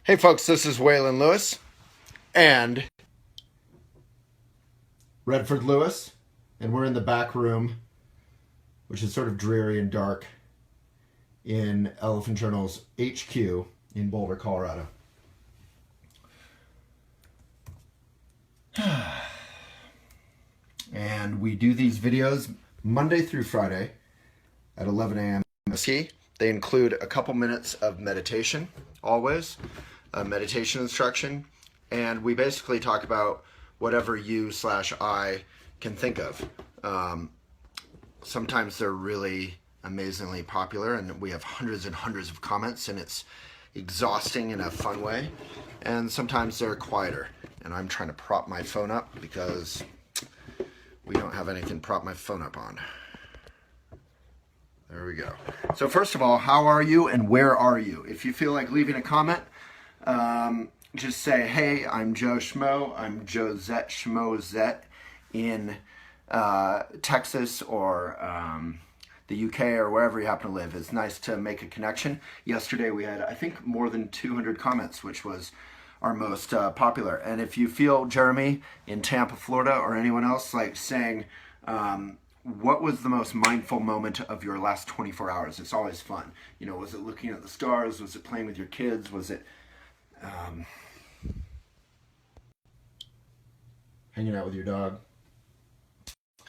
Hey folks, this is Waylon Lewis and Redford Lewis, and we're in the back room, which is sort of dreary and dark, in Elephant Journal's HQ in Boulder, Colorado. And we do these videos Monday through Friday at 11 a.m. They include a couple minutes of meditation, always, a meditation instruction, and we basically talk about whatever you/I can think of. Sometimes they're really amazingly popular, and we have hundreds and hundreds of comments, and it's exhausting in a fun way. And sometimes they're quieter, and I'm trying to prop my phone up because we don't have anything to prop my phone up on. There we go. So first of all, how are you and where are you? If you feel like leaving a comment, just say, hey, I'm Joe Schmo. I'm Josette Schmozette in Texas or the UK or wherever you happen to live. It's nice to make a connection. Yesterday we had, I think, more than 200 comments, which was our most popular. And if you feel, Jeremy, in Tampa, Florida, or anyone else, like saying, what was the most mindful moment of your last 24 hours? It's always fun. You know, was it looking at the stars? Was it playing with your kids? Was it hanging out with your dog?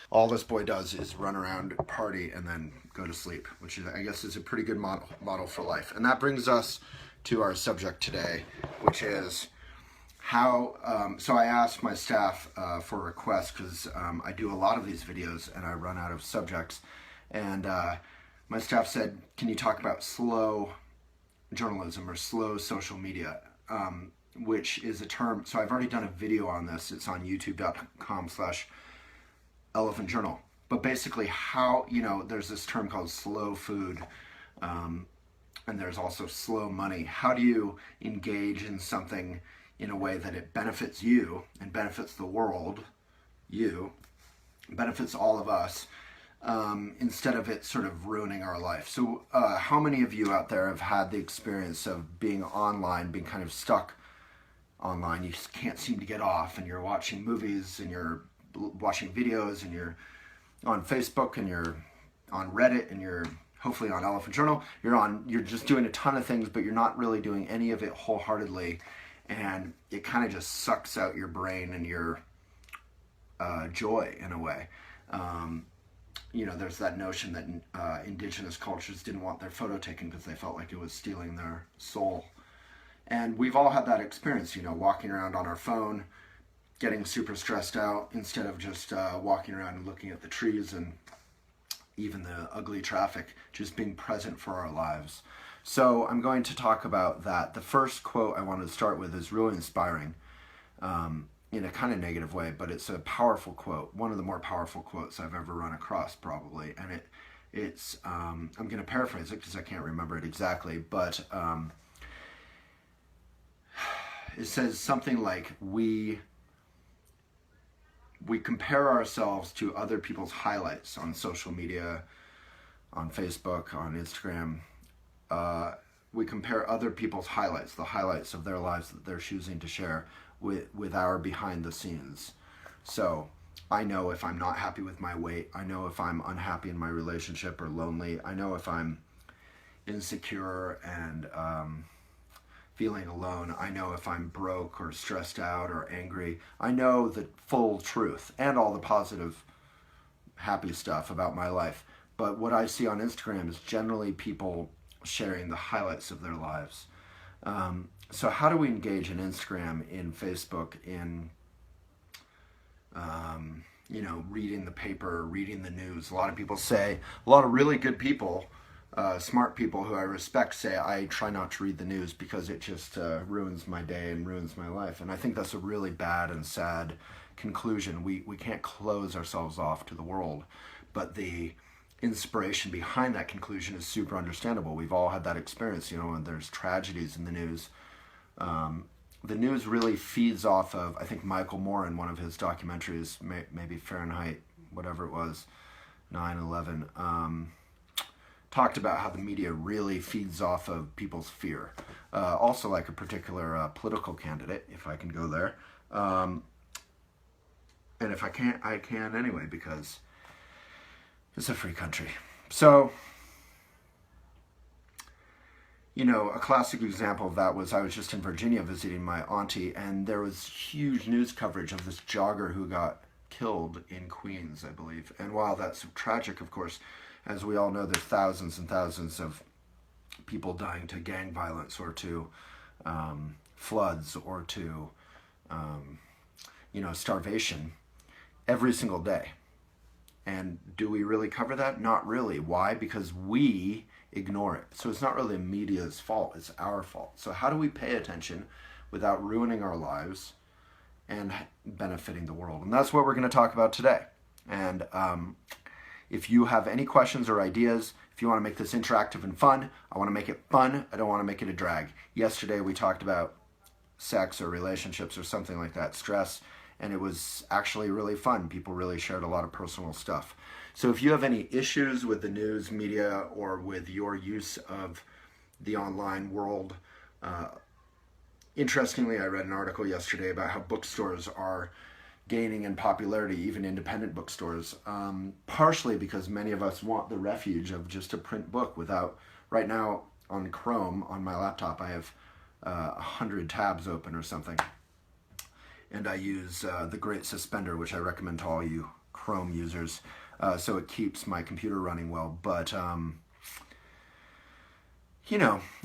All this boy does is run around, party, and then go to sleep, which is, I guess, is a pretty good model for life. And that brings us to our subject today, which is how, so I asked my staff for a request because I do a lot of these videos and I run out of subjects. And my staff said, can you talk about slow journalism or slow social media, which is a term. So I've already done a video on this. It's on youtube.com/Elephant Journal. But basically how, you know, there's this term called slow food, and there's also slow money. How do you engage in something in a way that it benefits you and benefits the world, benefits all of us, instead of it sort of ruining our life? So how many of you out there have had the experience of being online, being kind of stuck online? You just can't seem to get off, and you're watching movies and you're watching videos and you're on Facebook and you're on Reddit and you're hopefully on Elephant Journal. You're just doing a ton of things, but you're not really doing any of it wholeheartedly. And it kind of just sucks out your brain and your joy in a way. You know, there's that notion that indigenous cultures didn't want their photo taken because they felt like it was stealing their soul. And we've all had that experience, you know, walking around on our phone, getting super stressed out instead of just walking around and looking at the trees and even the ugly traffic, just being present for our lives. So I'm going to talk about that. The first quote I wanted to start with is really inspiring, in a kind of negative way, but it's a powerful quote, one of the more powerful quotes I've ever run across probably. And it's I'm going to paraphrase it because I can't remember it exactly, but it says something like, we compare ourselves to other people's highlights on social media, on Facebook, on Instagram. We compare other people's highlights, the highlights of their lives that they're choosing to share, with our behind the scenes. So I know if I'm not happy with my weight. I know if I'm unhappy in my relationship or lonely. I know if I'm insecure and feeling alone. I know if I'm broke or stressed out or angry. I know the full truth and all the positive, happy stuff about my life. But what I see on Instagram is generally people sharing the highlights of their lives. So how do we engage in Instagram, in Facebook, in you know, reading the paper, reading the news? A lot of people say, a lot of really good people, smart people who I respect say, I try not to read the news because it just ruins my day and ruins my life. And I think that's a really bad and sad conclusion. We can't close ourselves off to the world, but the inspiration behind that conclusion is super understandable. We've all had that experience, you know, when there's tragedies in the news. The news really feeds off of, I think Michael Moore in one of his documentaries, maybe Fahrenheit, whatever it was, 9/11, talked about how the media really feeds off of people's fear. Also, like a particular political candidate, if I can go there. And if I can't, I can anyway, because it's a free country. So, a classic example of that was I was just in Virginia visiting my auntie, and there was huge news coverage of this jogger who got killed in Queens, I believe. And while that's tragic, of course, as we all know, there's thousands and thousands of people dying to gang violence or to floods or to, starvation every single day. And do we really cover that? Not really. Why? Because we ignore it. So it's not really the media's fault, it's our fault. So how do we pay attention without ruining our lives and benefiting the world? And that's what we're going to talk about today. And if you have any questions or ideas, if you want to make this interactive and fun, I want to make it fun. I don't want to make it a drag. Yesterday we talked about sex or relationships or something like that, stress, and it was actually really fun. People really shared a lot of personal stuff. So if you have any issues with the news media or with your use of the online world, interestingly, I read an article yesterday about how bookstores are gaining in popularity, even independent bookstores, partially because many of us want the refuge of just a print book without, right now on Chrome, on my laptop, I have 100 tabs open or something. And I use the Great Suspender, which I recommend to all you Chrome users, so it keeps my computer running well. But,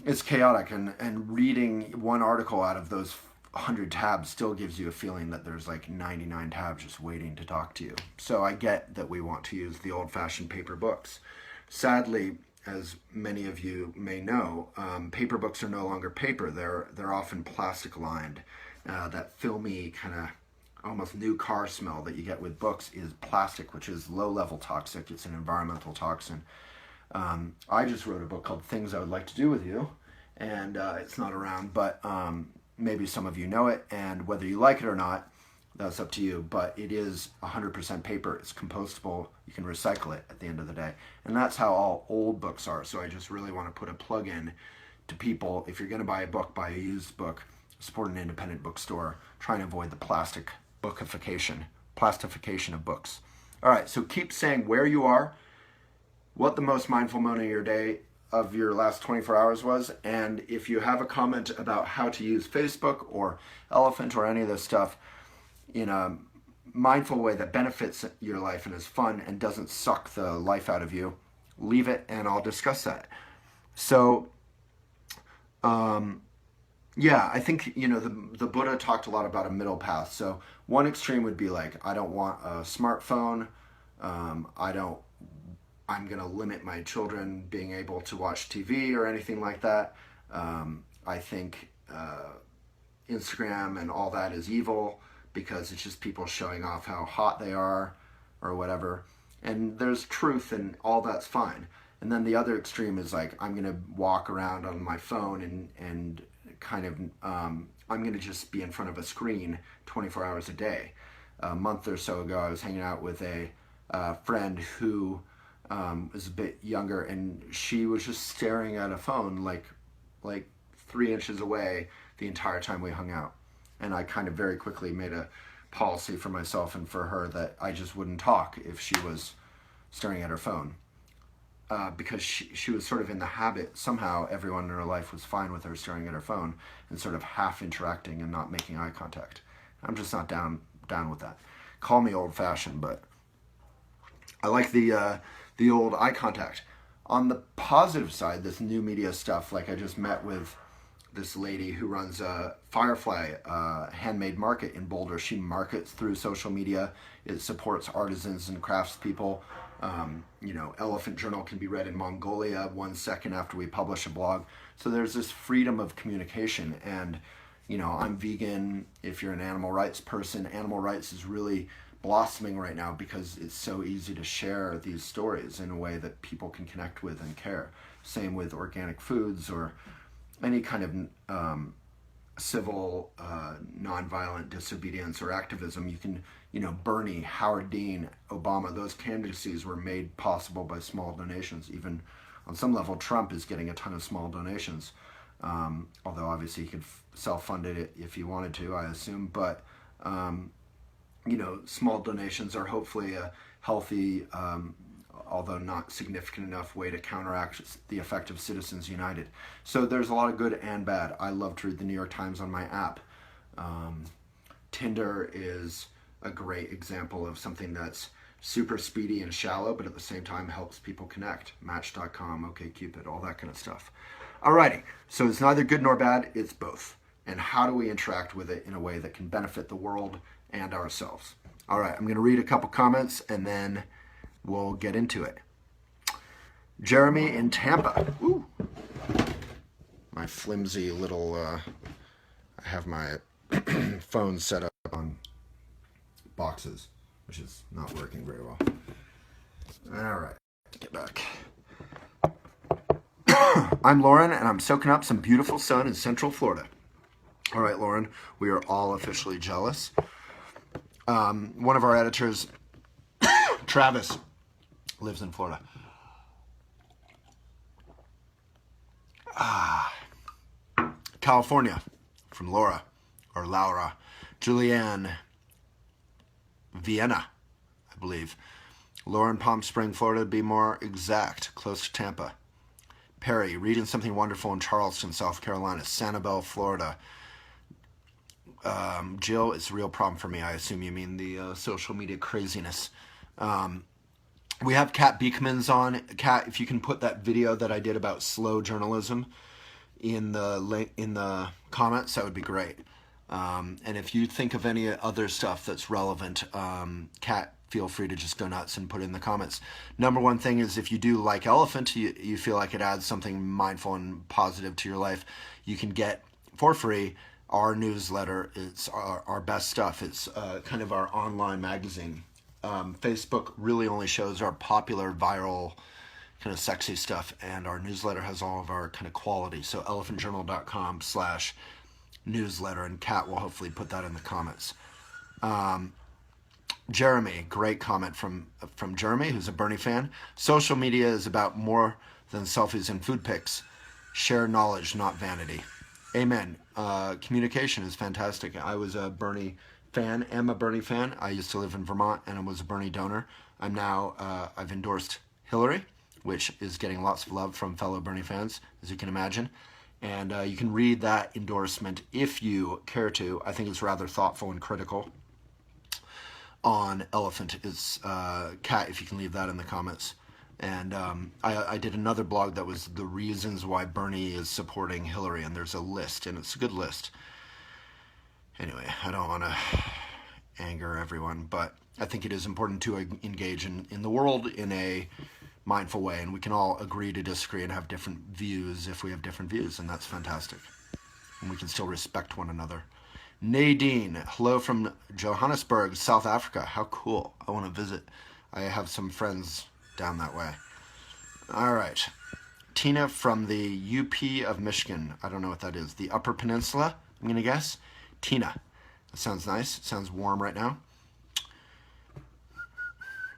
it's chaotic, and reading one article out of those 100 tabs still gives you a feeling that there's like 99 tabs just waiting to talk to you. So I get that we want to use the old-fashioned paper books. Sadly, as many of you may know, paper books are no longer paper. They're often plastic lined. That filmy kind of almost new car smell that you get with books is plastic, which is low-level toxic. It's an environmental toxin. I just wrote a book called Things I Would Like to Do With You, and it's not around, but maybe some of you know it, and whether you like it or not, that's up to you, but it is 100% paper. It's compostable. You can recycle it at the end of the day, and that's how all old books are. So I just really want to put a plug in to people. If you're going to buy a book, buy a used book. Support an independent bookstore. Try and avoid the plastification of books. All right, so keep saying where you are, what the most mindful moment of your day, of your last 24 hours was, and if you have a comment about how to use Facebook or Relephant or any of this stuff in a mindful way that benefits your life and is fun and doesn't suck the life out of you, leave it and I'll discuss that. So, yeah, I think, the Buddha talked a lot about a middle path. So one extreme would be like, I don't want a smartphone. I'm going to limit my children being able to watch TV or anything like that. I think Instagram and all that is evil because it's just people showing off how hot they are or whatever. And there's truth and all that's fine. And then the other extreme is like, I'm going to walk around on my phone and kind of, I'm going to just be in front of a screen 24 hours a day. A month or so ago, I was hanging out with a friend who was a bit younger, and she was just staring at a phone like 3 inches away the entire time we hung out. And I kind of very quickly made a policy for myself and for her that I just wouldn't talk if she was staring at her phone. Because she was sort of in the habit, somehow everyone in her life was fine with her staring at her phone and sort of half interacting and not making eye contact. I'm just not down with that. Call me old-fashioned, but I like the old eye contact. On the positive side, this new media stuff, like I just met with this lady who runs a Firefly handmade market in Boulder. She markets through social media. It supports artisans and craftspeople. Elephant Journal can be read in Mongolia 1 second after we publish a blog. So there's this freedom of communication. And, I'm vegan. If you're an animal rights person, animal rights is really blossoming right now because it's so easy to share these stories in a way that people can connect with and care. Same with organic foods or any kind of civil, nonviolent disobedience or activism. You can, Bernie, Howard Dean, Obama, those candidacies were made possible by small donations, even on some level, Trump is getting a ton of small donations. Although obviously he could self-fund it if he wanted to, I assume. But small donations are hopefully a healthy, although not significant enough, way to counteract the effect of Citizens United. So there's a lot of good and bad. I love to read the New York Times on my app. Tinder is a great example of something that's super speedy and shallow, but at the same time helps people connect. Match.com, OkCupid, all that kind of stuff. Alrighty, so it's neither good nor bad, it's both. And how do we interact with it in a way that can benefit the world and ourselves? All right, I'm going to read a couple comments and then we'll get into it. Jeremy in Tampa. Woo. My flimsy little, I have my phone set up on boxes, which is not working very well. All right, get back. I'm Lauren, and I'm soaking up some beautiful sun in Central Florida. All right, Lauren, we are all officially jealous. One of our editors, Travis, lives in Florida. California, from Laura, or Laura. Julianne, Vienna, I believe. Lauren, Palm Springs, Florida, to be more exact, close to Tampa. Perry, reading something wonderful in Charleston, South Carolina. Sanibel, Florida. Jill, it's a real problem for me. I assume you mean the social media craziness. We have Kat Beekman's on. Kat, if you can put that video that I did about slow journalism in the comments, that would be great. And if you think of any other stuff that's relevant, Kat, feel free to just go nuts and put it in the comments. Number one thing is, if you do like Relephant, you feel like it adds something mindful and positive to your life, you can get for free our newsletter. It's our best stuff. It's kind of our online magazine. Facebook really only shows our popular, viral, kind of sexy stuff, and our newsletter has all of our kind of quality. So elephantjournal.com/newsletter, and Kat will hopefully put that in the comments. Jeremy, great comment from Jeremy, who's a Bernie fan. Social media is about more than selfies and food pics. Share knowledge, not vanity. Amen. Communication is fantastic. I was a Bernie fan, am a Bernie fan. I used to live in Vermont and I was a Bernie donor. I'm now, I've endorsed Hillary, which is getting lots of love from fellow Bernie fans, as you can imagine. And you can read that endorsement if you care to. I think it's rather thoughtful and critical. On Relephant is Kat, if you can leave that in the comments. And I did another blog that was the reasons why Bernie is supporting Hillary, and there's a list, and it's a good list. Anyway, I don't want to anger everyone, but I think it is important to engage in the world in a mindful way, and we can all agree to disagree and have different views if we have different views, and that's fantastic. And we can still respect one another. Nadine, hello from Johannesburg, South Africa. How cool. I want to visit. I have some friends down that way. All right. Tina from the UP of Michigan. I don't know what that is. The Upper Peninsula, I'm going to guess. Tina. That sounds nice. It sounds warm right now.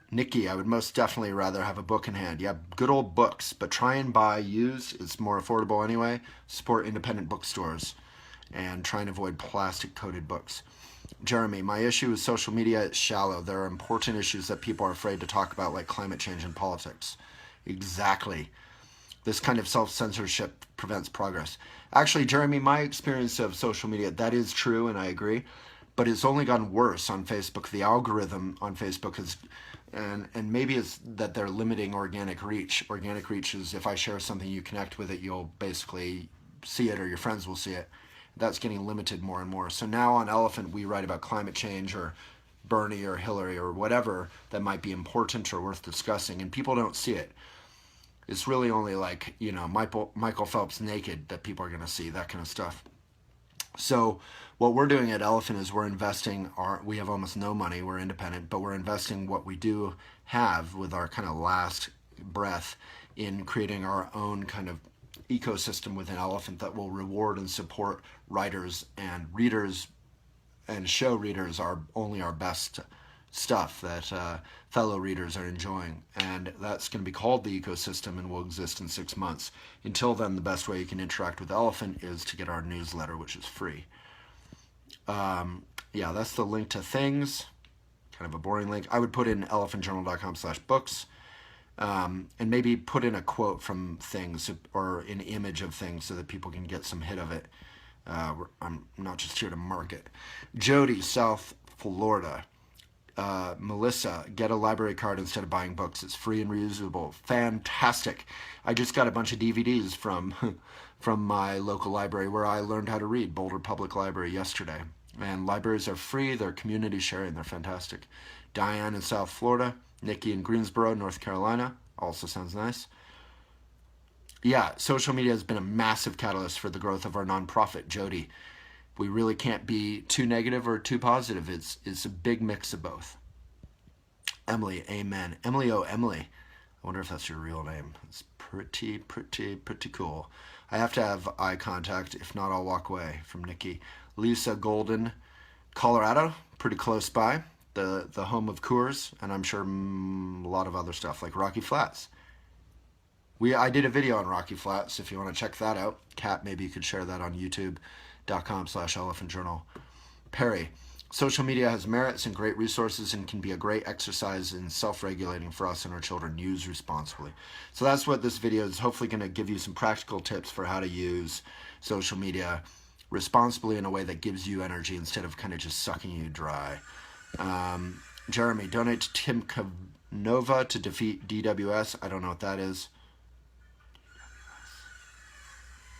Nikki, I would most definitely rather have a book in hand. Yeah, good old books, but try and buy used. It's more affordable anyway. Support independent bookstores and try and avoid plastic-coated books. Jeremy, my issue with social media is shallow. There are important issues that people are afraid to talk about, like climate change and politics. Exactly. This kind of self-censorship prevents progress. Actually, Jeremy, my experience of social media, that is true, and I agree, but it's only gotten worse on Facebook. The algorithm on Facebook is, and maybe it's that they're limiting organic reach. Organic reach is if I share something, you connect with it, you'll basically see it, or your friends will see it. That's getting limited more and more. So now on Relephant, we write about climate change or Bernie or Hillary or whatever that might be important or worth discussing, and people don't see it. It's really only like, Michael Phelps naked that people are going to see, that kind of stuff. So what we're doing at Relephant is we're investing we have almost no money, we're independent, but we're investing what we do have with our kind of last breath in creating our own kind of ecosystem within Relephant that will reward and support writers and readers and show readers only our best stuff that fellow readers are enjoying, and that's going to be called the ecosystem and will exist in 6 months. Until then, the best way you can interact with Elephant is to get our newsletter, which is free. Yeah, that's the link to things. Kind of a boring link. I would put in elephantjournal.com/books, and maybe put in a quote from things or an image of things so that people can get some hit of it. I'm not just here to market. Jody, South Florida. Melissa, get a library card instead of buying books. It's free and reusable. Fantastic. I just got a bunch of DVDs from my local library where I learned how to read, Boulder Public Library, yesterday. And libraries are free. They're community sharing. They're fantastic. Diane in South Florida. Nikki in Greensboro, North Carolina. Also sounds nice. Yeah, social media has been a massive catalyst for the growth of our nonprofit, Jody. We really can't be too negative or too positive. It's a big mix of both. Emily, amen. Emily, oh, Emily. I wonder if that's your real name. It's pretty cool. I have to have eye contact. If not, I'll walk away. From Nikki. Lisa Golden, Colorado, pretty close by. The home of Coors, and I'm sure a lot of other stuff like Rocky Flats. I did a video on Rocky Flats. If you want to check that out, Kat, maybe you could share that on youtube.com/elephantjournal. Perry, social media has merits and great resources and can be a great exercise in self-regulating for us and our children. Use responsibly. So that's what this video is hopefully going to give you, some practical tips for how to use social media responsibly in a way that gives you energy instead of kind of just sucking you dry. Jeremy, donate to Tim Nova to defeat DWS. I don't know what that is.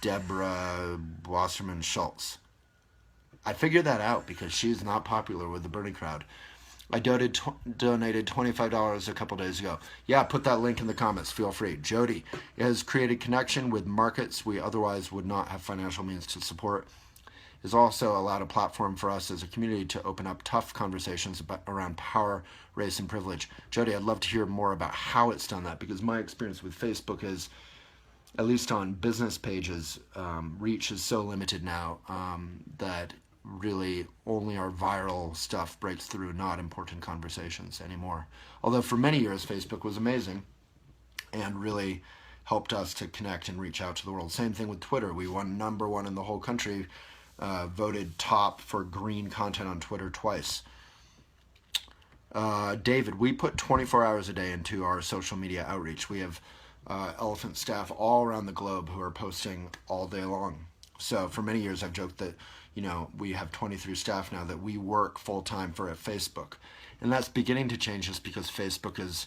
Deborah Wasserman Schultz. I figured that out because she's not popular with the Bernie crowd. I donated $25 a couple days ago. Yeah, put that link in the comments. Feel free. Jody, it has created connection with markets we otherwise would not have financial means to support. It's also allowed a platform for us as a community to open up tough conversations around power, race, and privilege. Jody, I'd love to hear more about how it's done that, because my experience with Facebook is, at least on business pages, reach is so limited now that really only our viral stuff breaks through, not important conversations anymore. Although for many years, Facebook was amazing and really helped us to connect and reach out to the world. Same thing with Twitter. We won #1 in the whole country, voted top for green content on Twitter twice. David, we put 24 hours a day into our social media outreach. We have Elephant staff all around the globe who are posting all day long. So for many years I've joked that, we have 23 staff now that we work full-time for at Facebook. And that's beginning to change just because Facebook is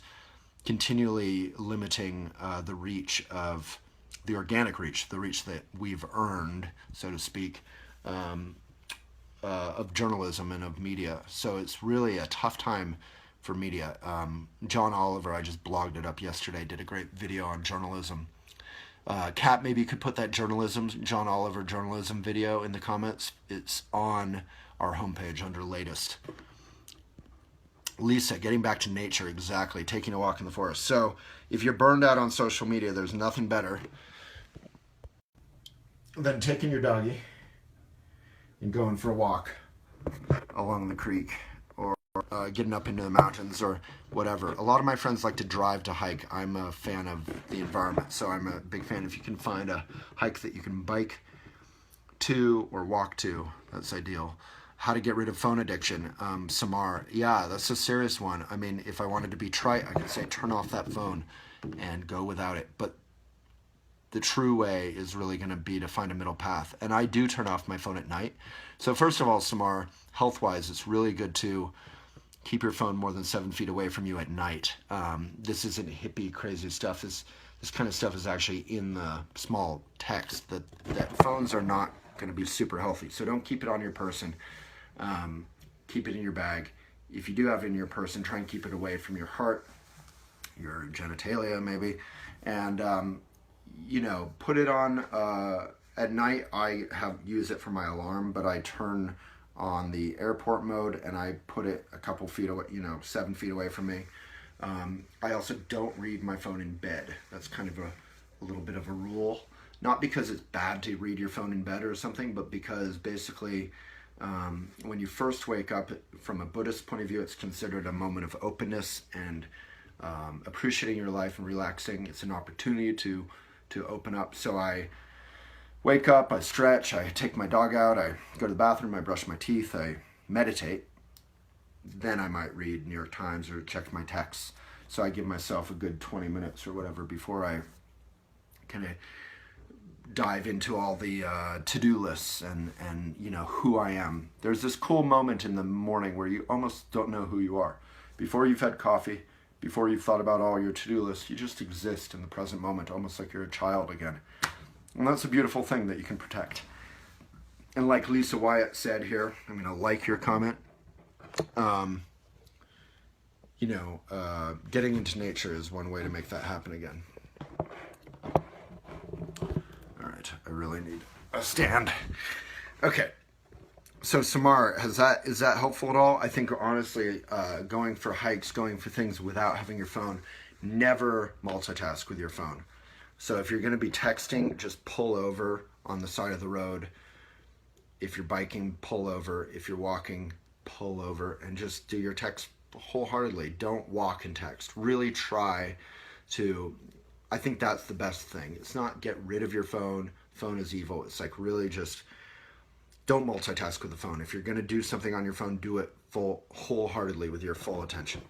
continually limiting the reach of the organic reach, the reach that we've earned, so to speak, of journalism and of media. So it's really a tough time for media. John Oliver, I just blogged it up yesterday, did a great video on journalism. Kat, maybe you could put that John Oliver journalism video in the comments. It's on our homepage under latest. Lisa, getting back to nature, exactly, taking a walk in the forest. So if you're burned out on social media, there's nothing better than taking your doggy and going for a walk along the creek, or getting up into the mountains or whatever. A lot of my friends like to drive to hike. I'm a fan of the environment, so I'm a big fan if you can find a hike that you can bike to or walk to. That's ideal. How to get rid of phone addiction. Samar, yeah, that's a serious one. I mean, if I wanted to be trite, I could say turn off that phone and go without it. But the true way is really going to be to find a middle path. And I do turn off my phone at night. So first of all, Samar, health-wise, it's really good to keep your phone more than 7 feet away from you at night. This isn't hippie crazy stuff. This kind of stuff is actually in the small text that phones are not going to be super healthy. So don't keep it on your person. Keep it in your bag. If you do have it in your person, try and keep it away from your heart, your genitalia maybe, and put it on at night. I use it for my alarm, but I turn on the airport mode and I put it a couple feet away, 7 feet away from me. I also don't read my phone in bed. That's kind of a little bit of a rule. Not because it's bad to read your phone in bed or something, but because basically When you first wake up, from a Buddhist point of view, it's considered a moment of openness and appreciating your life and relaxing. It's an opportunity to open up. So I wake up, I stretch, I take my dog out, I go to the bathroom, I brush my teeth, I meditate. Then I might read New York Times or check my texts. So I give myself a good 20 minutes or whatever before I kind of dive into all the to-do lists and you know who I am. There's this cool moment in the morning where you almost don't know who you are. Before you've had coffee, before you've thought about all your to-do lists, you just exist in the present moment, almost like you're a child again. And that's a beautiful thing that you can protect. And like Lisa Wyatt said here, I'm going to like your comment. Getting into nature is one way to make that happen again. All right, I really need a stand. Okay, so Samar, is that helpful at all? I think honestly, going for hikes, going for things without having your phone, never multitask with your phone. So if you're going to be texting, just pull over on the side of the road. If you're biking, pull over. If you're walking, pull over, and just do your text wholeheartedly. Don't walk and text. Really try to, I think that's the best thing. It's not get rid of your phone. Phone is evil. It's like really just don't multitask with the phone. If you're going to do something on your phone, do it wholeheartedly with your full attention.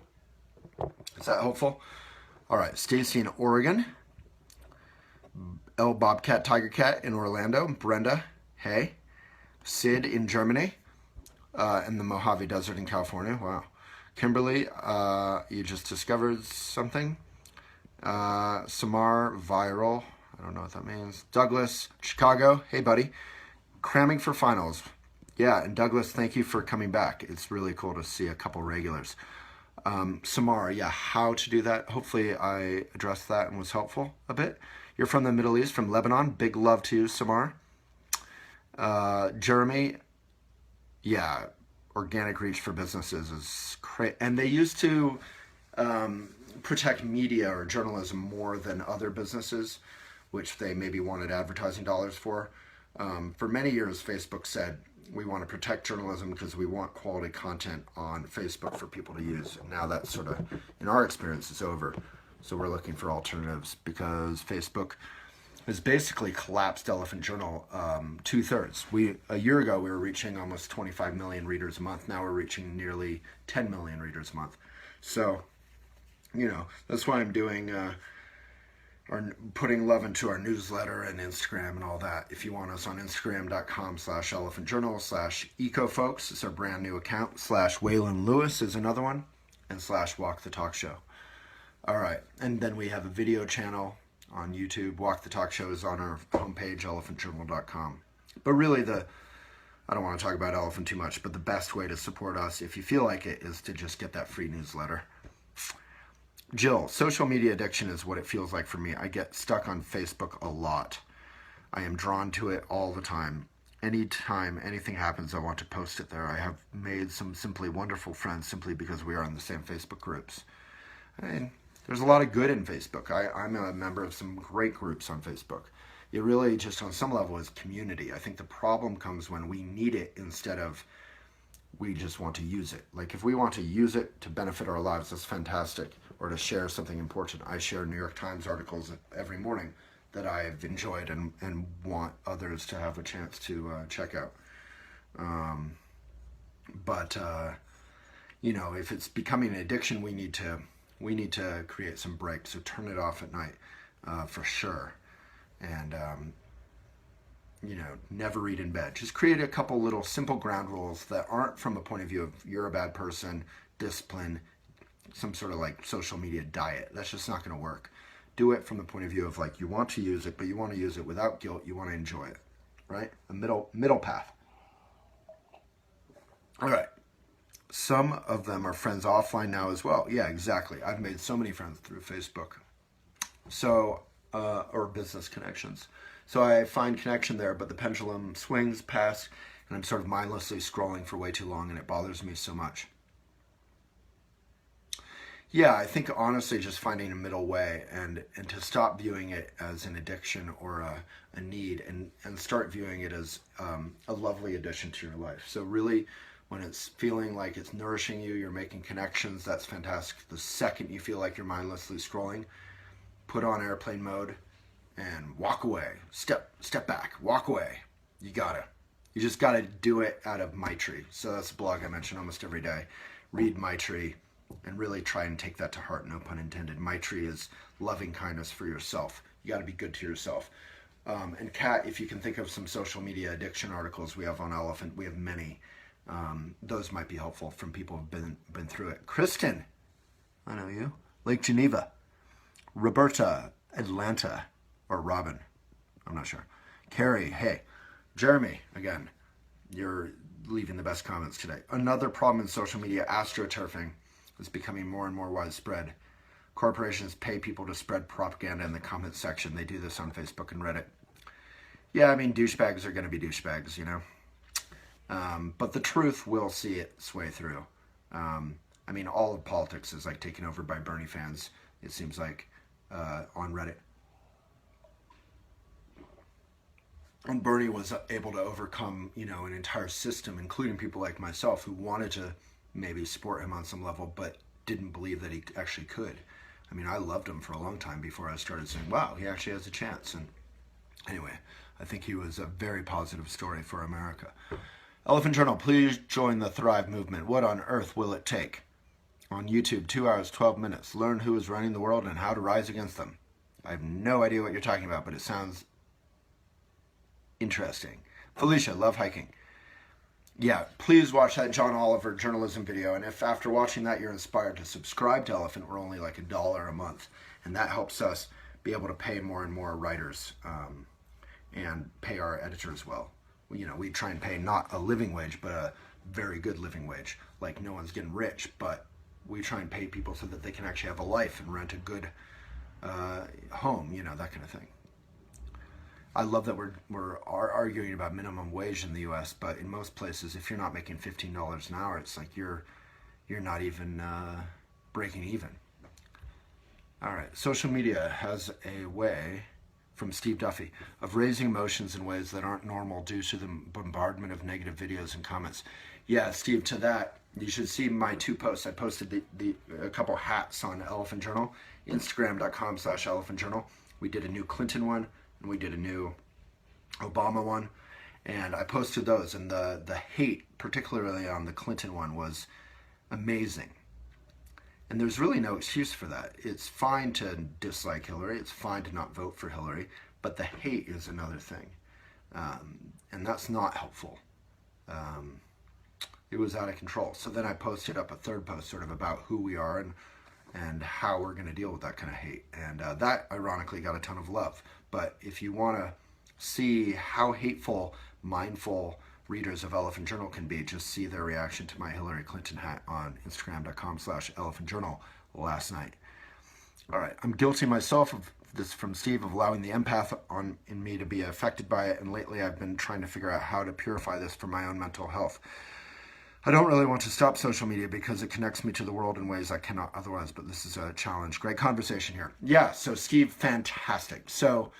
Is that helpful? All right, Stacy in Oregon. L Bobcat Tiger Cat in Orlando. Brenda, hey. Sid in Germany. In the Mojave Desert in California. Wow. Kimberly, you just discovered something. Samar, viral. I don't know what that means. Douglas, Chicago. Hey, buddy. Cramming for finals. Yeah, and Douglas, thank you for coming back. It's really cool to see a couple regulars. Samar, yeah, how to do that. Hopefully I addressed that and was helpful a bit. You're from the Middle East, from Lebanon. Big love to you, Samar. Jeremy, yeah, organic reach for businesses is great. And they used to protect media or journalism more than other businesses, which they maybe wanted advertising dollars for. For many years, Facebook said, we want to protect journalism because we want quality content on Facebook for people to use. And now that's sort of, in our experience, is over. So we're looking for alternatives because Facebook has basically collapsed Elephant Journal 2/3. A year ago, we were reaching almost 25 million readers a month. Now we're reaching nearly 10 million readers a month. So, that's why I'm doing or putting love into our newsletter and Instagram and all that. If you want us on Instagram.com/elephantjournal/ecofolks, it's our brand new account, /Waylon Lewis is another one, and /Walk the Talk Show. All right, and then we have a video channel on YouTube. Walk the Talk Show is on our homepage, elephantjournal.com. But really I don't want to talk about Elephant too much, but the best way to support us, if you feel like it, is to just get that free newsletter. Jill, social media addiction is what it feels like for me. I get stuck on Facebook a lot. I am drawn to it all the time. Anytime anything happens, I want to post it there. I have made some simply wonderful friends simply because we are in the same Facebook groups. There's a lot of good in Facebook. I'm a member of some great groups on Facebook. It really just on some level is community. I think the problem comes when we need it instead of we just want to use it. Like if we want to use it to benefit our lives, that's fantastic. Or to share something important. I share New York Times articles every morning that I've enjoyed and want others to have a chance to check out. If it's becoming an addiction, we need to create some breaks. So turn it off at night for sure. And, never read in bed. Just create a couple little simple ground rules that aren't from a point of view of you're a bad person, discipline, some sort of like social media diet. That's just not going to work. Do it from the point of view of like you want to use it, but you want to use it without guilt. You want to enjoy it, right? A middle path. All right. Some of them are friends offline now as well. Yeah, exactly. I've made so many friends through Facebook. So, or business connections. So I find connection there, but the pendulum swings past and I'm sort of mindlessly scrolling for way too long and it bothers me so much. Yeah, I think honestly just finding a middle way and to stop viewing it as an addiction or a need and start viewing it as a lovely addition to your life. So really, when it's feeling like it's nourishing you, you're making connections, that's fantastic. The second you feel like you're mindlessly scrolling, put on airplane mode and walk away. Step back, walk away. You just gotta do it out of Maitri. So that's a blog I mention almost every day. Read Maitri and really try and take that to heart, no pun intended. Maitri is loving kindness for yourself. You gotta be good to yourself. And Kat, if you can think of some social media addiction articles we have on Elephant, we have many. Those might be helpful from people who've been through it. Kristen, I know you. Lake Geneva. Roberta, Atlanta, or Robin, I'm not sure. Carrie, hey. Jeremy, again, you're leaving the best comments today. Another problem in social media, astroturfing, is becoming more and more widespread. Corporations pay people to spread propaganda in the comment section. They do this on Facebook and Reddit. Yeah, I mean, douchebags are going to be douchebags, you know. But the truth will see its way through. I mean, all of politics is like taken over by Bernie fans, it seems like, on Reddit. And Bernie was able to overcome, you know, an entire system, including people like myself who wanted to maybe support him on some level, but didn't believe that he actually could. I mean, I loved him for a long time before I started saying, wow, he actually has a chance. And anyway, I think he was a very positive story for America. Elephant Journal, please join the Thrive movement. What on earth will it take? On YouTube, 2 hours, 12 minutes. Learn who is running the world and how to rise against them. I have no idea what you're talking about, but it sounds interesting. Felicia, love hiking. Yeah, please watch that John Oliver journalism video. And if after watching that you're inspired to subscribe to Elephant, we're only like $1 a month. And that helps us be able to pay more and more writers and pay our editors well. You know, we try and pay not a living wage, but a very good living wage. Like no one's getting rich, but we try and pay people so that they can actually have a life and rent a good home, you know, that kind of thing. I love that we're arguing about minimum wage in the U.S., but in most places, if you're not making $15 an hour, it's like you're not even breaking even. All right, social media has a way, from Steve Duffy, of raising emotions in ways that aren't normal due to the bombardment of negative videos and comments. Yeah, Steve, to that, you should see my 2 posts. I posted a couple hats on Elephant Journal, Instagram.com/Elephant Journal. We did a new Clinton one, and we did a new Obama one, and I posted those, and the hate, particularly on the Clinton one, was amazing. And there's really no excuse for that. It's fine to dislike Hillary, it's fine to not vote for Hillary, but the hate is another thing. And that's not helpful. It was out of control. So then I posted up a third post sort of about who we are and how we're going to deal with that kind of hate. And that, ironically, got a ton of love. But if you want to see how hateful, mindful readers of Elephant Journal can be, just see their reaction to my Hillary Clinton hat on Instagram.com/Elephant Journal last night. All right, I'm guilty myself of this, from Steve, of allowing the empath in me to be affected by it. And lately I've been trying to figure out how to purify this for my own mental health. I don't really want to stop social media because it connects me to the world in ways I cannot otherwise, but this is a challenge. Great conversation here. Yeah, so Steve, fantastic. So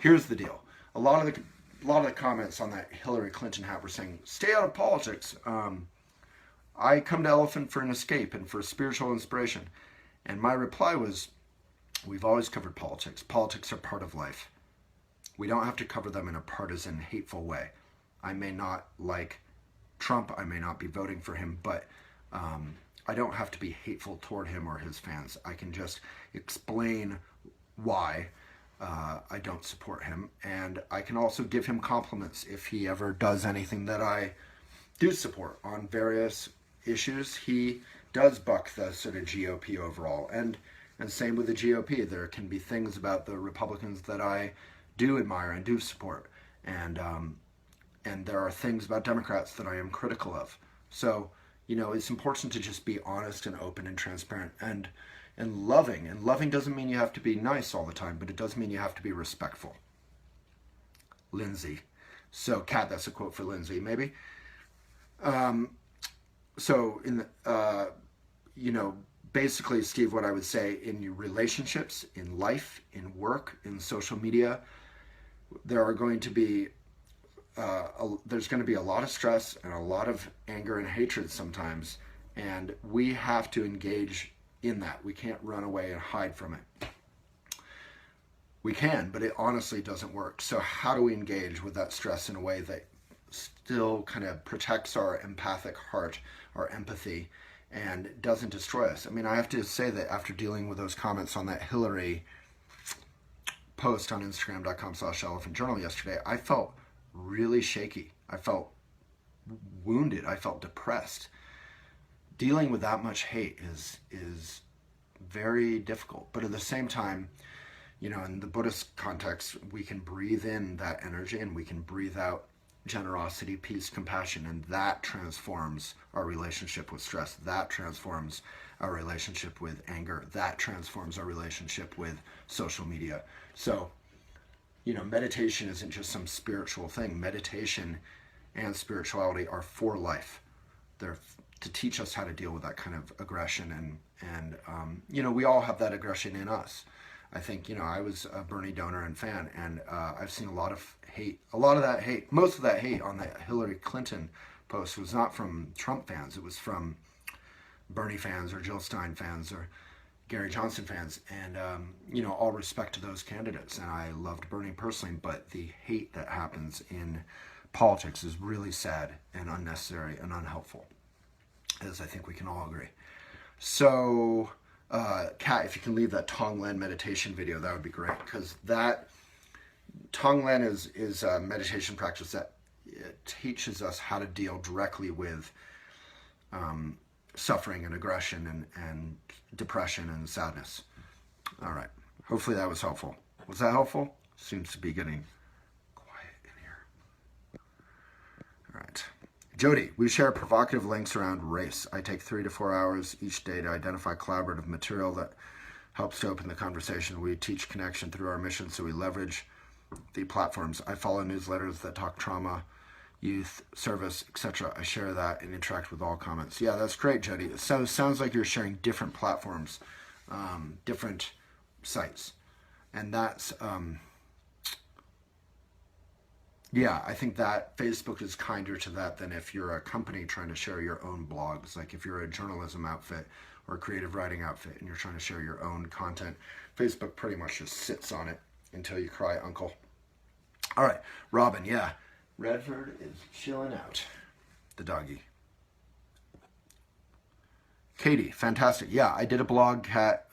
here's the deal. A lot of the comments on that Hillary Clinton hat were saying, stay out of politics. I come to Elephant for an escape and for spiritual inspiration. And my reply was, we've always covered politics. Politics are part of life. We don't have to cover them in a partisan, hateful way. I may not like Trump, I may not be voting for him, but I don't have to be hateful toward him or his fans. I can just explain why I don't support him, and I can also give him compliments if he ever does anything that I do support on various issues. He does buck the sort of GOP overall, and same with the GOP. There can be things about the Republicans that I do admire and do support, and there are things about Democrats that I am critical of. So, you know, it's important to just be honest and open and transparent and loving. And loving doesn't mean you have to be nice all the time, but it does mean you have to be respectful. Lindsay. So, Kat, that's a quote for Lindsay, maybe. So, you know, basically, Steve, what I would say in your relationships, in life, in work, in social media, there are going to be there's going to be a lot of stress and a lot of anger and hatred sometimes, and we have to engage in that. We can't run away and hide from it. We can, but it honestly doesn't work. So how do we engage with that stress in a way that still kind of protects our empathic heart, our empathy, and doesn't destroy us? I mean, I have to say that after dealing with those comments on that Hillary post on Instagram.com/elephantjournal yesterday, I felt really shaky. I felt wounded. I felt depressed. Dealing with that much hate is very difficult. But at the same time, you know, in the Buddhist context, we can breathe in that energy and we can breathe out generosity, peace, compassion, and that transforms our relationship with stress. That transforms our relationship with anger. That transforms our relationship with social media. So, you know, meditation isn't just some spiritual thing. Meditation and spirituality are for life. They're to teach us how to deal with that kind of aggression. And you know, we all have that aggression in us. I think, you know, I was a Bernie donor and fan, and I've seen a lot of hate. A lot of that hate, most of that hate on the Hillary Clinton post was not from Trump fans. It was from Bernie fans or Jill Stein fans or Gary Johnson fans. And, you know, all respect to those candidates. And I loved Bernie personally, but the hate that happens in politics is really sad and unnecessary and unhelpful, as I think we can all agree. So, Kat, if you can leave that Tonglen meditation video, that would be great, because that Tonglen is a meditation practice that teaches us how to deal directly with suffering and aggression and depression and sadness. All right. Hopefully that was helpful. Was that helpful? Seems to be getting quiet in here. All right. Jody, we share provocative links around race. I take 3 to 4 hours each day to identify collaborative material that helps to open the conversation. We teach connection through our mission, so we leverage the platforms. I follow newsletters that talk trauma, youth, service, etc. I share that and interact with all comments. Yeah, that's great, Jody. It sounds like you're sharing different platforms, different sites. And that's... yeah, I think that Facebook is kinder to that than if you're a company trying to share your own blogs. Like if you're a journalism outfit or a creative writing outfit and you're trying to share your own content, Facebook pretty much just sits on it until you cry uncle. All right, Robin, yeah. Redford is chilling out, the doggy. Katie, fantastic. Yeah, I did a blog, Kat.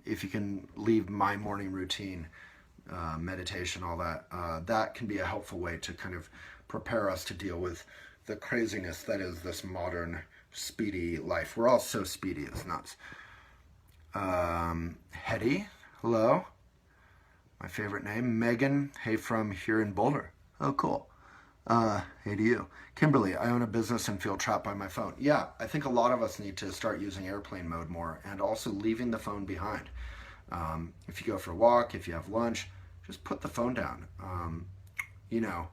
If you can leave my morning routine, meditation, all that, that can be a helpful way to kind of prepare us to deal with the craziness that is this modern speedy life. We're all so speedy, it's nuts. Hetty, hello. My favorite name, Megan, hey from here in Boulder. Oh, cool. Hey to you. Kimberly, I own a business and feel trapped by my phone. Yeah, I think a lot of us need to start using airplane mode more and also leaving the phone behind. If you go for a walk, if you have lunch, just put the phone down. You know,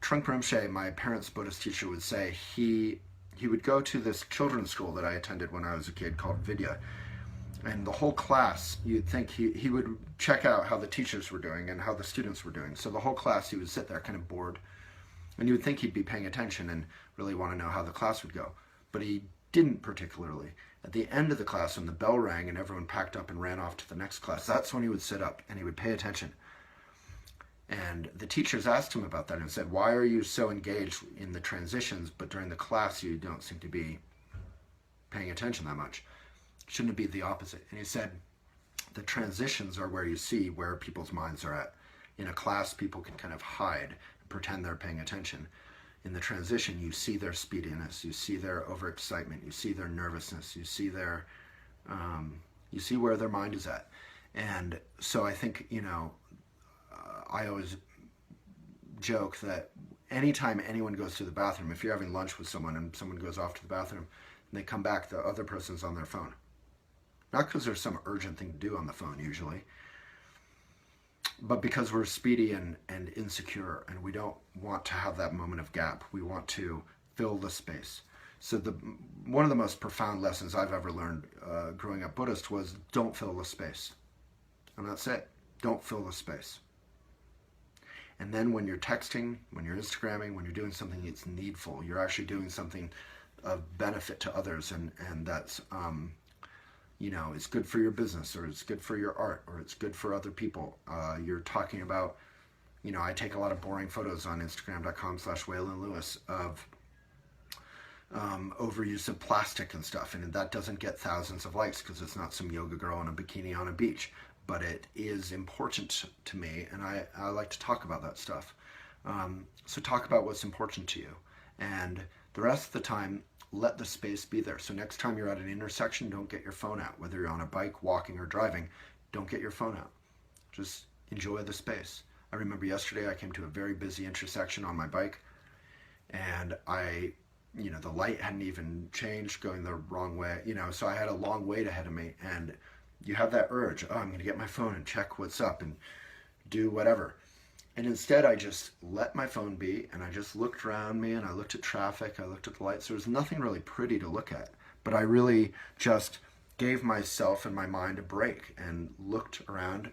Trungpa Rinpoche, my parents' Buddhist teacher, would say he would go to this children's school that I attended when I was a kid called Vidya. And the whole class, you'd think he would check out how the teachers were doing and how the students were doing. So the whole class, he would sit there kind of bored. And you would think he'd be paying attention and really want to know how the class would go. But he didn't particularly. At the end of the class, when the bell rang and everyone packed up and ran off to the next class, that's when he would sit up and he would pay attention. And the teachers asked him about that and said, why are you so engaged in the transitions, but during the class you don't seem to be paying attention that much? Shouldn't it be the opposite? And he said, the transitions are where you see where people's minds are at. In a class, people can kind of hide and pretend they're paying attention. In the transition, you see their speediness, you see their overexcitement, you see their nervousness, you see their, you see where their mind is at. And so I think, you know, I always joke that anytime anyone goes to the bathroom, if you're having lunch with someone and someone goes off to the bathroom and they come back, the other person's on their phone. Not because there's some urgent thing to do on the phone usually, but because we're speedy and insecure and we don't want to have that moment of gap. We want to fill the space. So one of the most profound lessons I've ever learned growing up Buddhist was don't fill the space. And that's it. Don't fill the space. And then when you're texting, when you're Instagramming, when you're doing something that's needful, you're actually doing something of benefit to others, and that's it's good for your business, or it's good for your art, or it's good for other people. You're talking about, I take a lot of boring photos on Instagram.com/Waylon Lewis of overuse of plastic and stuff, and that doesn't get thousands of likes because it's not some yoga girl in a bikini on a beach, but it is important to me, and I like to talk about that stuff. So talk about what's important to you, and the rest of the time, let the space be there. So next time you're at an intersection, don't get your phone out. Whether you're on a bike, walking, or driving, don't get your phone out. Just enjoy the space. I remember yesterday I came to a very busy intersection on my bike, and the light hadn't even changed, going the wrong way, so I had a long wait ahead of me, and you have that urge, I'm going to get my phone and check what's up and do whatever. And instead, I just let my phone be, and I just looked around me, and I looked at traffic, I looked at the lights. There was nothing really pretty to look at, but I really just gave myself and my mind a break and looked around.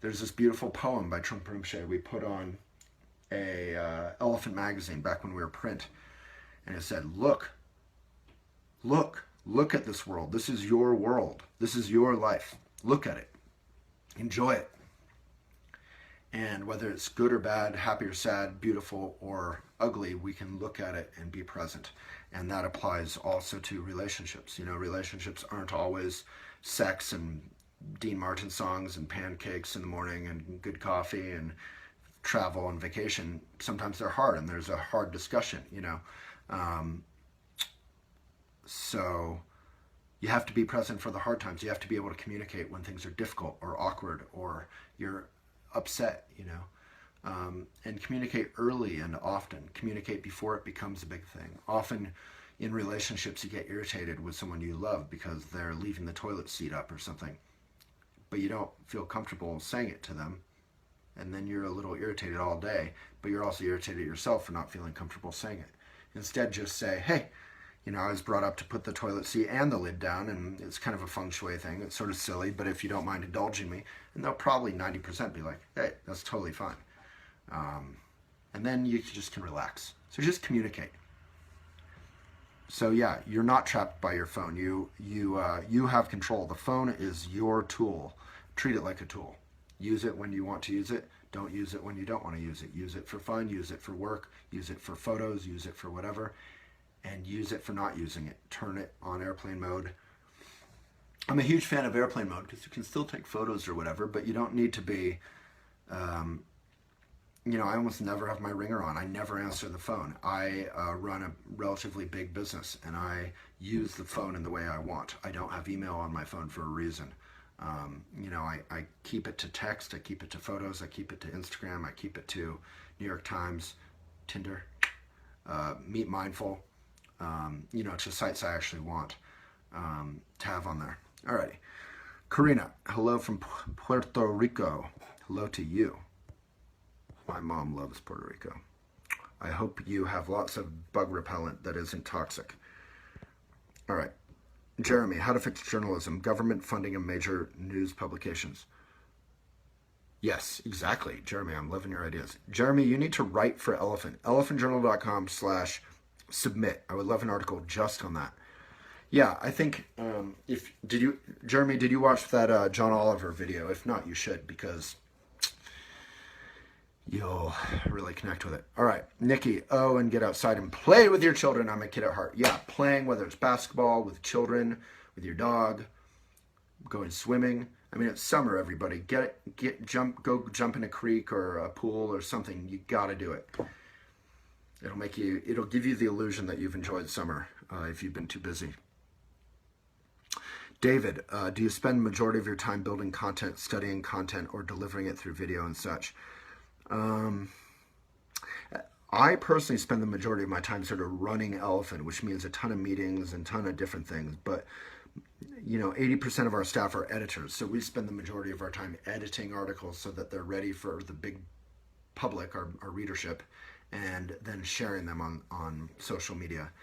There's this beautiful poem by Trungpa Rinpoche we put on a Elephant magazine back when we were print, and it said, look at this world. This is your world. This is your life. Look at it. Enjoy it. And whether it's good or bad, happy or sad, beautiful or ugly, we can look at it and be present. And that applies also to relationships. Relationships aren't always sex and Dean Martin songs and pancakes in the morning and good coffee and travel and vacation. Sometimes they're hard, and there's a hard discussion, So you have to be present for the hard times. You have to be able to communicate when things are difficult or awkward or you're upset, and communicate early and often. Communicate before it becomes a big thing. Often in relationships you get irritated with someone you love because they're leaving the toilet seat up or something, but you don't feel comfortable saying it to them, and then you're a little irritated all day, but you're also irritated at yourself for not feeling comfortable saying it. Instead, just say, hey, I was brought up to put the toilet seat and the lid down, and it's kind of a feng shui thing. It's sort of silly, but if you don't mind indulging me, and they'll probably 90% be like, hey, that's totally fine. And then you just can relax. So just communicate. So yeah, you're not trapped by your phone. You have control. The phone is your tool. Treat it like a tool. Use it when you want to use it. Don't use it when you don't want to use it. Use it for fun. Use it for work. Use it for photos. Use it for whatever. And use it for not using it. Turn it on airplane mode. I'm a huge fan of airplane mode because you can still take photos or whatever, but you don't need to be, I almost never have my ringer on. I never answer the phone. I run a relatively big business, and I use the phone in the way I want. I don't have email on my phone for a reason. I keep it to text, I keep it to photos, I keep it to Instagram, I keep it to New York Times, Tinder, Meet Mindful, to sites I actually want to have on there. Alrighty. Karina, hello from Puerto Rico. Hello to you. My mom loves Puerto Rico. I hope you have lots of bug repellent that isn't toxic. All right. Jeremy, how to fix journalism, government funding of major news publications. Yes, exactly. Jeremy, I'm loving your ideas. Jeremy, you need to write for Relephant. elephantjournal.com/submit. I would love an article just on that. Yeah, I think, Jeremy, did you watch that John Oliver video? If not, you should, because you'll really connect with it. All right, Nikki, and get outside and play with your children. I'm a kid at heart. Yeah, playing, whether it's basketball, with children, with your dog, going swimming. I mean, it's summer, everybody. Go jump in a creek or a pool or something. You gotta do it. It'll give you the illusion that you've enjoyed summer if you've been too busy. David, do you spend the majority of your time building content, studying content, or delivering it through video and such? I personally spend the majority of my time sort of running Relephant, which means a ton of meetings and a ton of different things. But, 80% of our staff are editors. So we spend the majority of our time editing articles so that they're ready for the big public, our readership, and then sharing them on social media.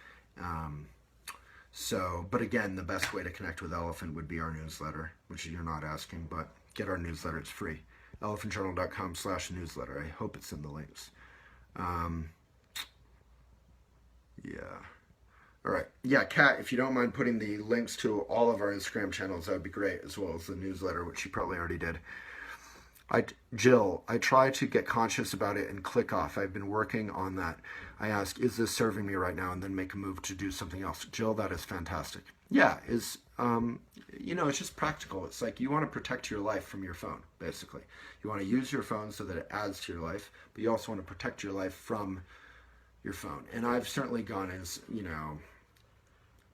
But again, the best way to connect with Elephant would be our newsletter, which you're not asking, but get our newsletter. It's free. elephantjournal.com/newsletter. I hope it's in the links. Yeah. All right. Yeah, Kat, if you don't mind putting the links to all of our Instagram channels, that would be great, as well as the newsletter, which you probably already did. Jill, I try to get conscious about it and click off. I've been working on that. I ask, is this serving me right now? And then make a move to do something else. Jill, that is fantastic. Yeah, it's just practical. It's like you want to protect your life from your phone, basically. You want to use your phone so that it adds to your life, but you also want to protect your life from your phone. And I've certainly gone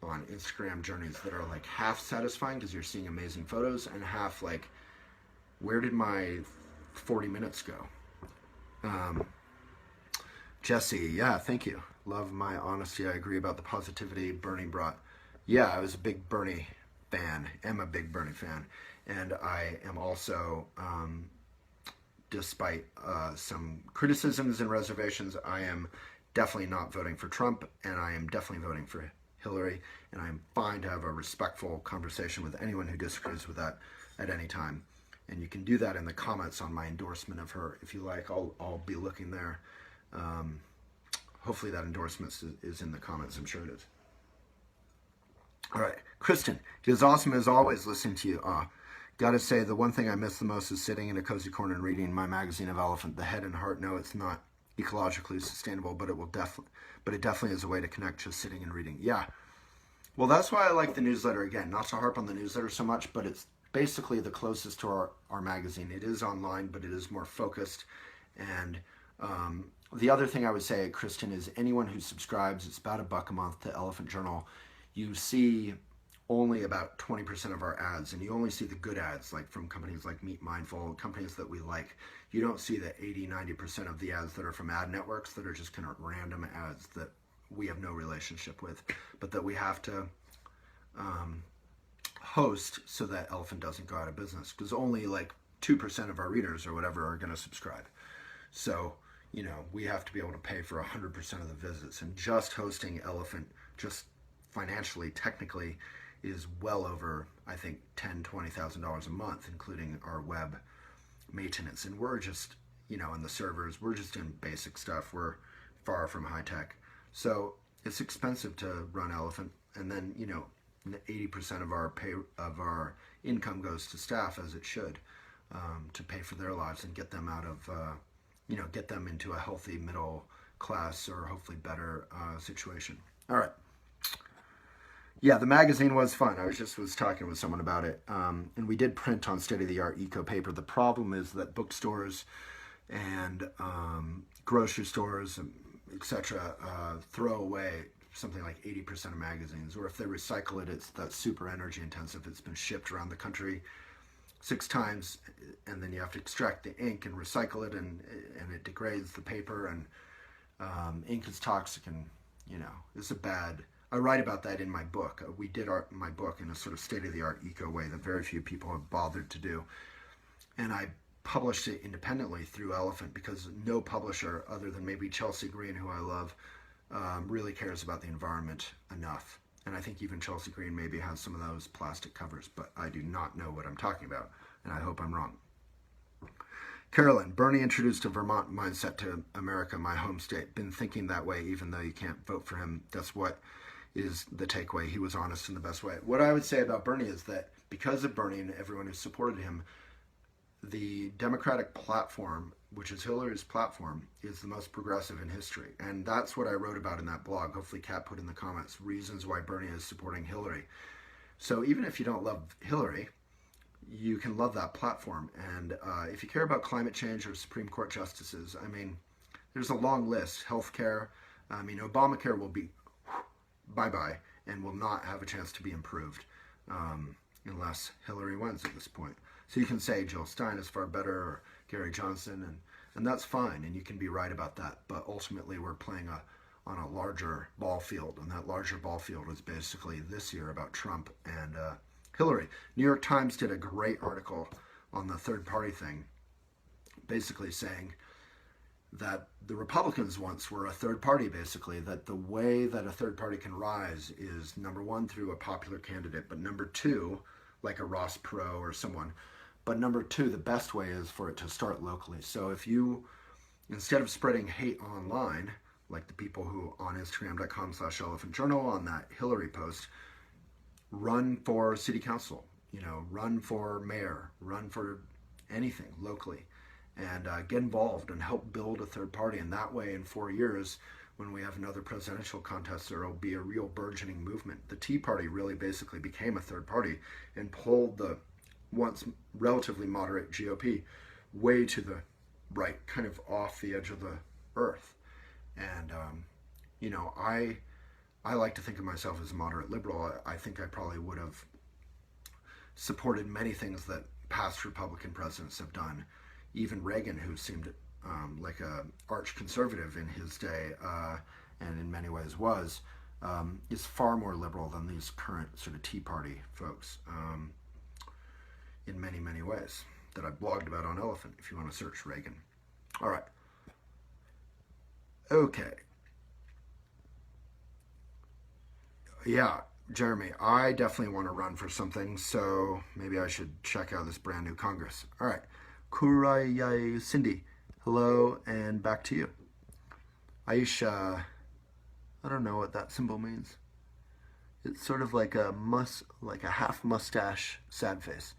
on Instagram journeys that are like half satisfying because you're seeing amazing photos, and half like, where did my 40 minutes go? Jesse, yeah, thank you. Love my honesty. I agree about the positivity Bernie brought. Yeah, I was a big Bernie fan. Am a big Bernie fan. And I am also, despite some criticisms and reservations, I am definitely not voting for Trump, and I am definitely voting for Hillary, and I'm fine to have a respectful conversation with anyone who disagrees with that at any time. And you can do that in the comments on my endorsement of her if you like. I'll be looking there. Hopefully that endorsement is in the comments. I'm sure it is. All right, Kristen, it is awesome as always listening to you. Gotta say, the one thing I miss the most is sitting in a cozy corner and reading my magazine of Elephant. The head and heart know it's not ecologically sustainable, but it definitely is a way to connect, just sitting and reading. Yeah. Well, that's why I like the newsletter. Again, not to harp on the newsletter so much, but it's basically the closest to our magazine. It is online, but it is more focused. And the other thing I would say, Kristen, is anyone who subscribes, it's about $1 a month to Elephant Journal, you see only about 20% of our ads, and you only see the good ads, like from companies like Meet Mindful, companies that we like. You don't see the 80-90% of the ads that are from ad networks that are just kind of random ads that we have no relationship with, but that we have to host so that Elephant doesn't go out of business, because only like 2% of our readers or whatever are going to subscribe. So, we have to be able to pay for 100% of the visits, and just hosting Elephant, just financially, technically, is well over, I think, $10,000-$20,000 a month, including our web maintenance. And we're just, and the servers, we're just doing basic stuff. We're far from high tech. So it's expensive to run Elephant. And then, 80% of our income goes to staff, as it should, to pay for their lives and get them out of, get them into a healthy middle class or hopefully better situation. All right. Yeah, the magazine was fun. I was talking with someone about it. And we did print on state-of-the-art eco paper. The problem is that bookstores and grocery stores, etc., throw away something like 80% of magazines. Or if they recycle it, that's super energy intensive. It's been shipped around the country 6 times, and then you have to extract the ink and recycle it, and it degrades the paper, and ink is toxic, and it's a bad... I write about that in my book. We did my book in a sort of state-of-the-art eco way that very few people have bothered to do. And I published it independently through Elephant because no publisher, other than maybe Chelsea Green, who I love, really cares about the environment enough. And I think even Chelsea Green maybe has some of those plastic covers, but I do not know what I'm talking about, and I hope I'm wrong. Carolyn, Bernie introduced a Vermont mindset to America, my home state. Been thinking that way, even though you can't vote for him. That's what is the takeaway. He was honest in the best way. What I would say about Bernie is that because of Bernie and everyone who supported him, the Democratic platform, which is Hillary's platform, is the most progressive in history. And that's what I wrote about in that blog. Hopefully Kat put in the comments reasons why Bernie is supporting Hillary. So even if you don't love Hillary, you can love that platform. And if you care about climate change or Supreme Court justices, there's a long list. Healthcare, Obamacare will be bye-bye and will not have a chance to be improved unless Hillary wins at this point. So you can say Jill Stein is far better, or Gary Johnson, and that's fine, and you can be right about that. But ultimately we're playing on a larger ball field, and that larger ball field is basically this year about Trump and Hillary. New York Times did a great article on the third party thing, basically saying that the Republicans once were a third party, basically, that the way that a third party can rise is, number one, through a popular candidate, but number two, like a Ross Perot or someone, but number two, the best way is for it to start locally. So if you, instead of spreading hate online, like the people who on Instagram.com/Elephant Journal on that Hillary post, run for city council, run for mayor, run for anything locally, and get involved and help build a third party. And that way, in 4 years, when we have another presidential contest, there will be a real burgeoning movement. The Tea Party really basically became a third party and pulled the once relatively moderate GOP way to the right, kind of off the edge of the earth. And, I like to think of myself as a moderate liberal. I think I probably would have supported many things that past Republican presidents have done. Even Reagan, who seemed like a arch conservative in his day, and in many ways was, is far more liberal than these current sort of Tea Party folks, in many, many ways, that I blogged about on Elephant, if you want to search Reagan. All right. Okay. Yeah, Jeremy, I definitely want to run for something, so maybe I should check out this brand new Congress. All right. Kurayai Cindy, hello, and back to you. Aisha, I don't know what that symbol means. It's sort of like a half mustache, sad face.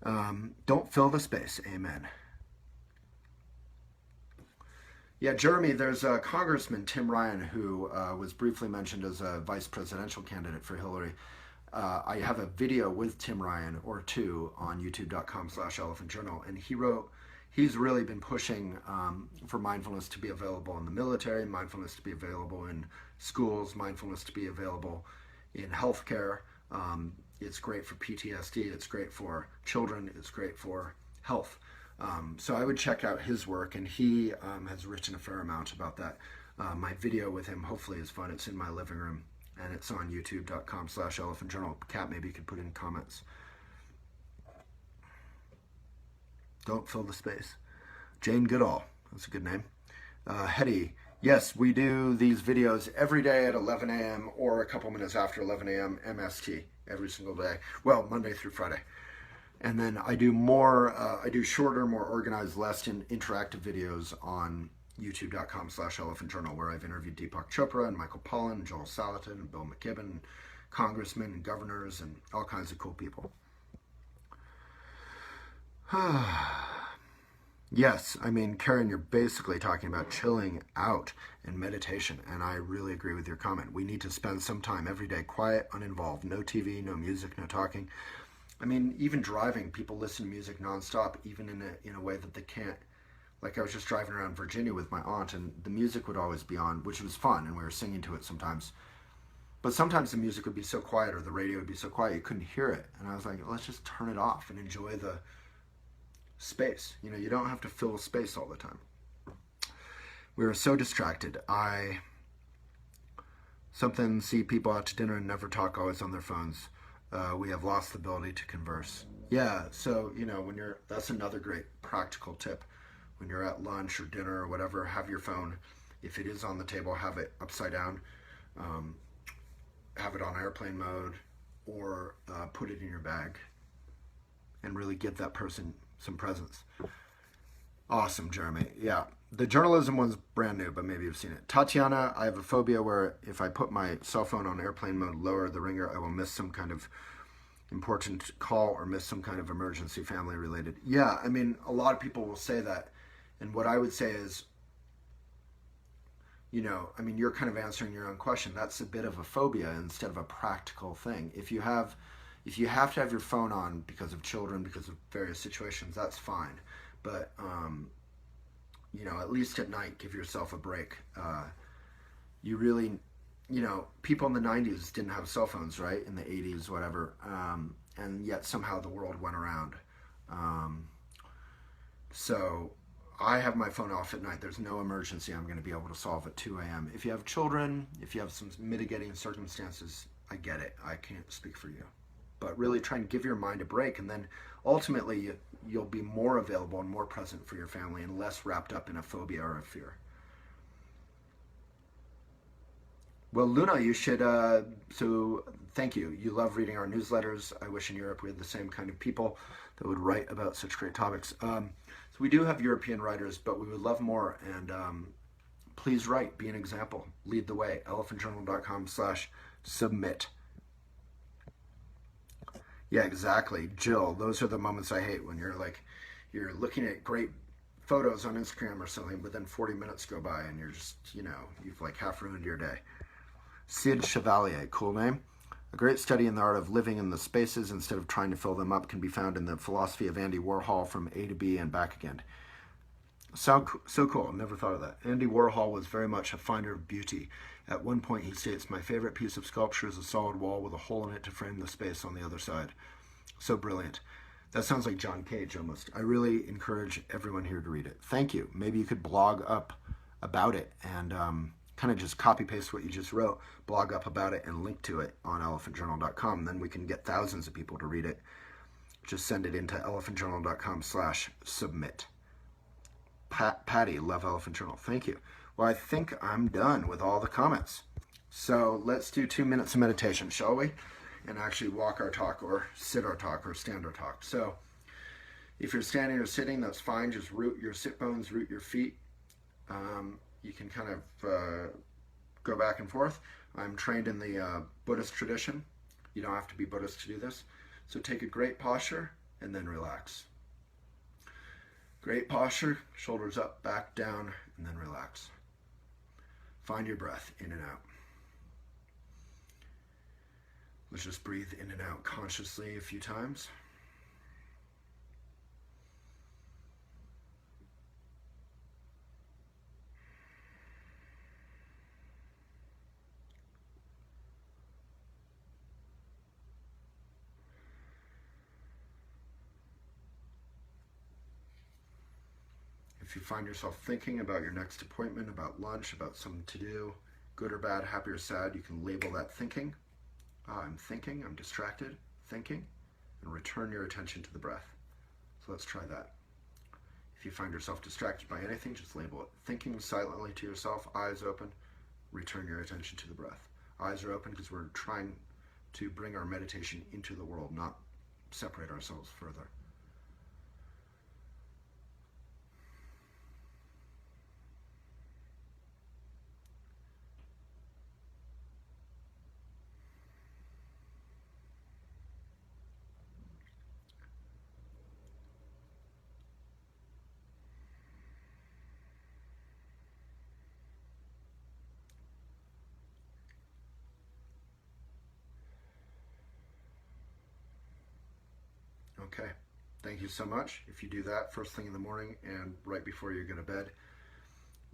Don't fill the space, amen. Yeah, Jeremy, there's a Congressman, Tim Ryan, who was briefly mentioned as a vice presidential candidate for Hillary. I have a video with Tim Ryan or two on youtube.com/Elephant Journal, and he's really been pushing for mindfulness to be available in the military, mindfulness to be available in schools, mindfulness to be available in healthcare. It's great for PTSD, it's great for children, it's great for health. So I would check out his work, and he has written a fair amount about that. My video with him hopefully is fun. It's in my living room, and it's on youtube.com/Elephant Journal. Kat, maybe you could put in comments. Don't fill the space. Jane Goodall, that's a good name. Hetty, yes, we do these videos every day at 11 a.m. or a couple minutes after 11 a.m. MST every single day. Well, Monday through Friday. And then I do shorter, more organized, less interactive videos on youtube.com/Elephant Journal, where I've interviewed Deepak Chopra and Michael Pollan and Joel Salatin and Bill McKibben, and congressmen and governors and all kinds of cool people. Yes, I mean, Karen, you're basically talking about chilling out and meditation, and I really agree with your comment. We need to spend some time every day quiet, uninvolved, no TV, no music, no talking. I mean, even driving, people listen to music nonstop, even in a way that they can't. Like, I was just driving around Virginia with my aunt, and the music would always be on, which was fun, and we were singing to it sometimes. But sometimes the music would be so quiet, or the radio would be so quiet, you couldn't hear it. And I was like, let's just turn it off and enjoy the space. You don't have to fill space all the time. We were so distracted. See people out to dinner and never talk, always on their phones. We have lost the ability to converse. Yeah, so, that's another great practical tip. When you're at lunch or dinner or whatever, have your phone. If it is on the table, have it upside down. Have it on airplane mode, or put it in your bag and really give that person some presence. Awesome, Jeremy. Yeah, the journalism one's brand new, but maybe you've seen it. Tatiana, I have a phobia where if I put my cell phone on airplane mode, lower the ringer, I will miss some kind of important call or miss some kind of emergency family related. Yeah, I mean, a lot of people will say that. And what I would say is, you're kind of answering your own question. That's a bit of a phobia instead of a practical thing. If you have to have your phone on because of children, because of various situations, that's fine. But, at least at night, give yourself a break. You really, people in the 90s didn't have cell phones, right? In the 80s, whatever. And yet somehow the world went around. So I have my phone off at night. There's no emergency I'm going to be able to solve at 2 a.m. If you have children, if you have some mitigating circumstances, I get it. I can't speak for you. but really try and give your mind a break, and then ultimately you'll be more available and more present for your family and less wrapped up in a phobia or a fear. Well, Luna, you should, so thank you. You love reading our newsletters. I wish in Europe we had the same kind of people that would write about such great topics. So we do have European writers, but we would love more. And please write, be an example, lead the way. elephantjournal.com/submit. Yeah, exactly. Jill, those are the moments I hate when you're looking at great photos on Instagram or something, but then 40 minutes go by and you're just, you've like half ruined your day. Sid Chevalier, cool name. A great study in the art of living in the spaces instead of trying to fill them up can be found in the philosophy of Andy Warhol, From A to B and Back Again. So cool. I've never thought of that. Andy Warhol was very much a finder of beauty. At one point he states, "My favorite piece of sculpture is a solid wall with a hole in it to frame the space on the other side." So brilliant. That sounds like John Cage almost. I really encourage everyone here to read it. Thank you. Maybe you could blog up about it and kind of just copy paste what you just wrote, blog up about it, and link to it on elephantjournal.com. Then we can get thousands of people to read it. Just send it into elephantjournal.com/submit. Patty, love Elephant Journal. Thank you. Well, I think I'm done with all the comments. So let's do 2 minutes of meditation, shall we? And actually walk our talk, or sit our talk, or stand our talk. So if you're standing or sitting, that's fine. Just root your sit bones, root your feet. You can kind of go back and forth. I'm trained in the Buddhist tradition. You don't have to be Buddhist to do this. So take a great posture and then relax. Great posture, shoulders up, back down, and then relax. Find your breath in and out. Let's just breathe in and out consciously a few times. If you find yourself thinking about your next appointment, about lunch, about something to do, good or bad, happy or sad, you can label that thinking. I'm thinking, I'm distracted, thinking, and return your attention to the breath. So let's try that. If you find yourself distracted by anything, just label it. Thinking silently to yourself, eyes open, return your attention to the breath. Eyes are open because we're trying to bring our meditation into the world, not separate ourselves further. Okay, thank you so much. If you do that first thing in the morning and right before you go to bed,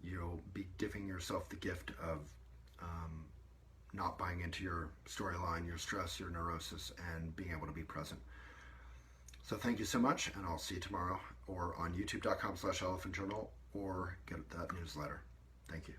you'll be giving yourself the gift of not buying into your storyline, your stress, your neurosis, and being able to be present. So thank you so much, and I'll see you tomorrow, or on youtube.com/elephantjournal, or get that newsletter. Thank you.